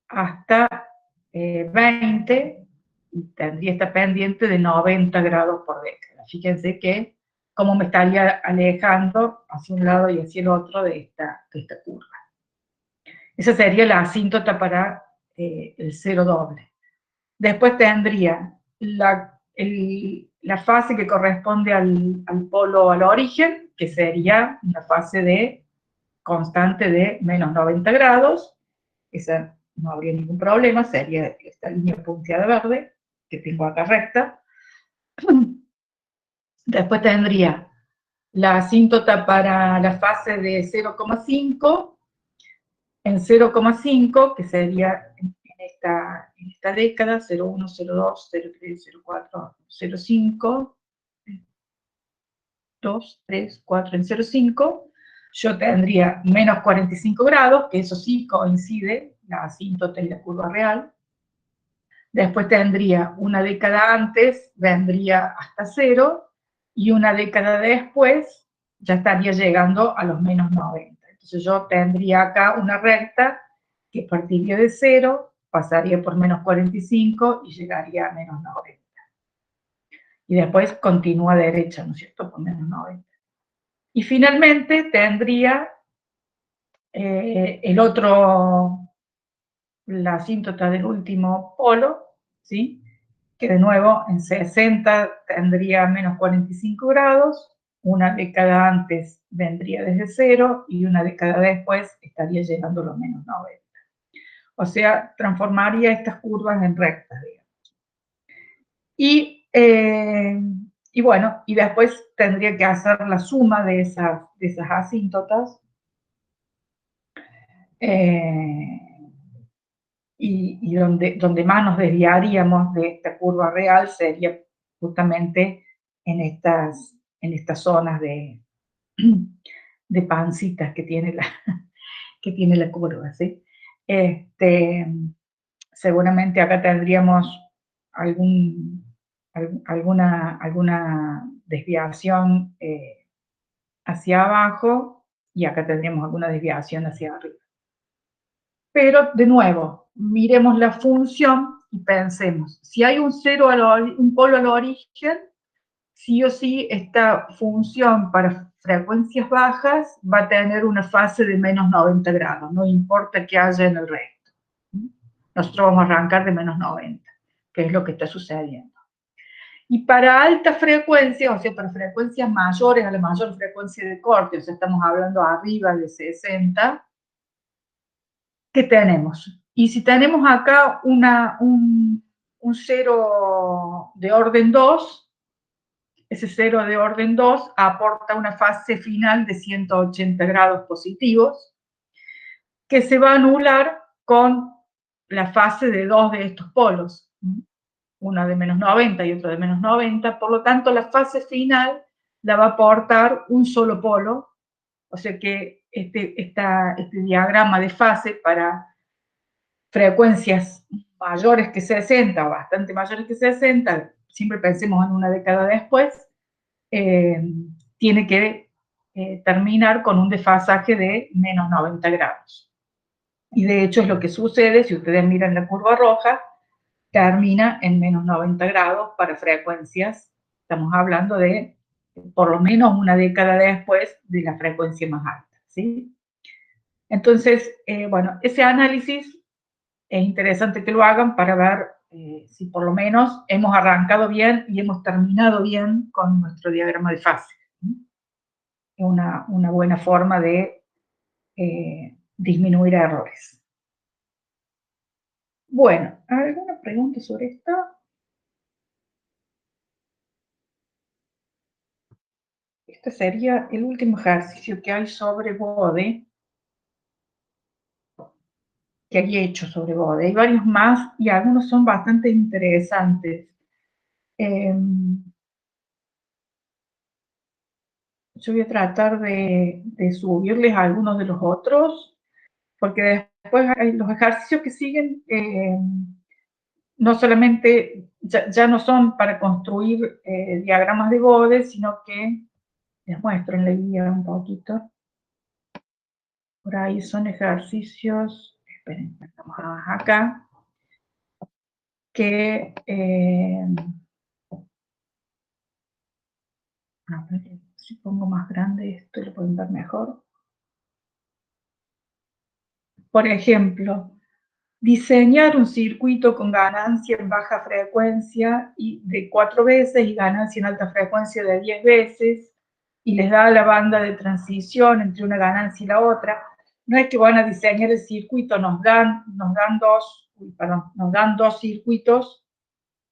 hasta 20, y tendría esta pendiente de 90 grados por década. Fíjense que cómo me estaría alejando hacia un lado y hacia el otro de esta curva. Esa sería la asíntota para el cero doble. Después tendría la fase que corresponde al polo, al origen, que sería una fase de constante de menos 90 grados. Esa no habría ningún problema, sería esta línea punteada verde, que tengo acá recta. Después tendría la asíntota para la fase de 0,5, en 0,5, que sería en esta década, 0,1, 0,2, 0,3, 0,4, 0,5, 2, 3, 4, en 0,5, yo tendría menos 45 grados, que eso sí coincide, la asíntota y la curva real. Después tendría una década antes, vendría hasta 0, y una década después ya estaría llegando a los menos 90. Entonces yo tendría acá una recta que partiría de 0, pasaría por menos 45 y llegaría a menos 90. Y después continúa derecha, ¿no es cierto?, por menos 90. Y finalmente tendría la asíntota del último polo, ¿sí?, que de nuevo en 60 tendría menos 45 grados, una década antes vendría desde 0, y una década después estaría llegando a los menos 90. O sea, transformaría estas curvas en rectas, digamos. Y bueno, y después tendría que hacer la suma de esas asíntotas, y donde más nos desviaríamos de esta curva real sería justamente en estas zonas de pancitas que tiene la curva, ¿sí? Seguramente acá tendríamos alguna desviación hacia abajo, y acá tendríamos alguna desviación hacia arriba. Pero, de nuevo, miremos la función y pensemos, si hay un polo al origen, sí o sí esta función para frecuencias bajas va a tener una fase de menos 90 grados, no importa qué haya en el resto. Nosotros vamos a arrancar de menos 90, que es lo que está sucediendo. Y para alta frecuencia, o sea, para frecuencias mayores a la mayor frecuencia de corte, o sea, estamos hablando arriba de 60, ¿qué tenemos? Y si tenemos acá un cero de orden 2, ese cero de orden 2 aporta una fase final de 180 grados positivos, que se va a anular con la fase de 2 de estos polos, una de menos 90 y otra de menos 90, por lo tanto la fase final la va a aportar un solo polo, o sea que este diagrama de fase para frecuencias mayores que 60, o bastante mayores que 60, siempre pensemos en una década después, tiene que terminar con un desfasaje de menos 90 grados. Y de hecho es lo que sucede, si ustedes miran la curva roja, termina en menos 90 grados para frecuencias, estamos hablando de por lo menos una década después de la frecuencia más alta, ¿sí? Entonces, bueno, ese análisis es interesante que lo hagan para ver si por lo menos hemos arrancado bien y hemos terminado bien con nuestro diagrama de fase. Es una buena forma de disminuir errores. Bueno, ¿alguna pregunta sobre esto? Este sería el último ejercicio que hay sobre Bode, que hay hecho sobre Bode. Hay varios más y algunos son bastante interesantes. Yo voy a tratar de subirles algunos de los otros, porque después hay los ejercicios que siguen, no solamente, ya no son para construir diagramas de Bode, sino que, les muestro en la guía un poquito, por ahí son ejercicios, esperen, estamos acá, que, a ver, si pongo más grande esto lo pueden ver mejor. Por ejemplo, diseñar un circuito con ganancia en baja frecuencia de 4 veces y ganancia en alta frecuencia de 10 veces, y les da la banda de transición entre una ganancia y la otra. No es que van a diseñar el circuito, nos dan dos circuitos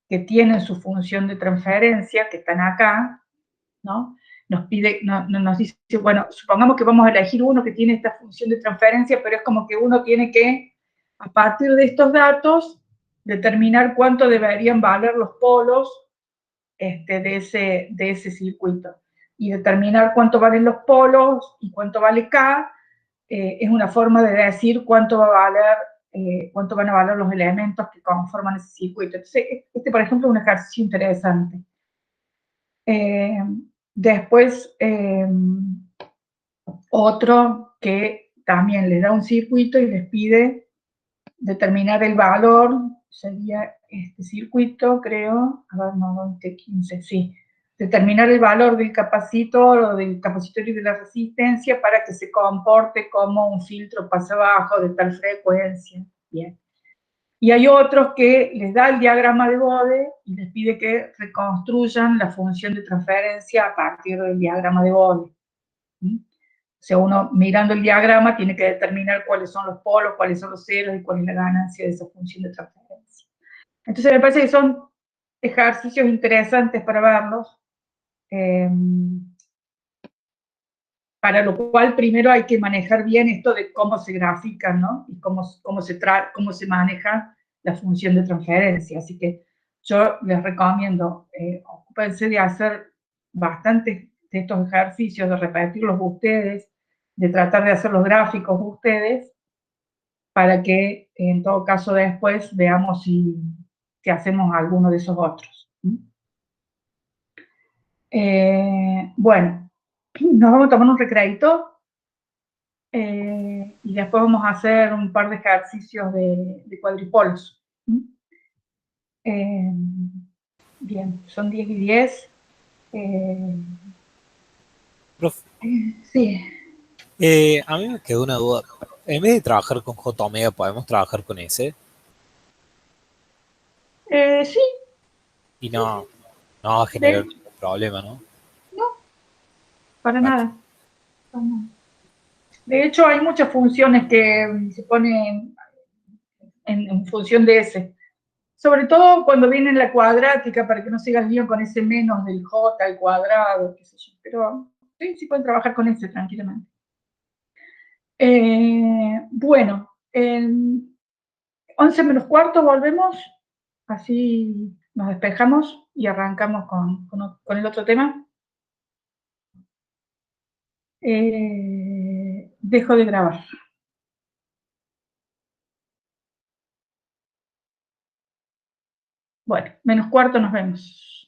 que tienen su función de transferencia, que están acá, ¿no? Nos dice, bueno, supongamos que vamos a elegir uno que tiene esta función de transferencia, pero es como que uno tiene que, a partir de estos datos, determinar cuánto deberían valer los polos de ese circuito. Y determinar cuánto valen los polos y cuánto vale K, es una forma de decir cuánto van a valer los elementos que conforman ese circuito. Entonces, por ejemplo, es un ejercicio interesante. Después, otro que también les da un circuito y les pide determinar el valor, sería este circuito, creo, a ver, no, 15, sí, determinar el valor del capacitor o del capacitor y de la resistencia para que se comporte como un filtro pasa abajo de tal frecuencia. Bien. Y hay otros que les da el diagrama de Bode y les pide que reconstruyan la función de transferencia a partir del diagrama de Bode. O sea, uno mirando el diagrama tiene que determinar cuáles son los polos, cuáles son los ceros y cuál es la ganancia de esa función de transferencia. Entonces me parece que son ejercicios interesantes para verlos, para lo cual primero hay que manejar bien esto de cómo se grafican, ¿no? Y cómo se maneja la función de transferencia. Así que yo les recomiendo, ocúpense de hacer bastantes de estos ejercicios, de repetirlos ustedes, de tratar de hacer los gráficos ustedes, para que en todo caso después veamos si hacemos alguno de esos otros. Bueno, nos vamos a tomar un recreito y después vamos a hacer un par de ejercicios de cuadripolos. Bien, son 10 y 10. Profe, Sí. a mí me quedó una duda. En vez de trabajar con J omega, ¿podemos trabajar con S? Sí. Y no va a generar problema, ¿no? No, para nada. De hecho, hay muchas funciones que se ponen en función de ese. Sobre todo cuando viene la cuadrática, para que no sigas bien con ese menos del j al cuadrado, qué sé yo. Pero sí pueden trabajar con ese tranquilamente. Bueno, en 11 menos cuarto volvemos, así nos despejamos y arrancamos con el otro tema. Dejo de grabar. Bueno, menos cuarto nos vemos.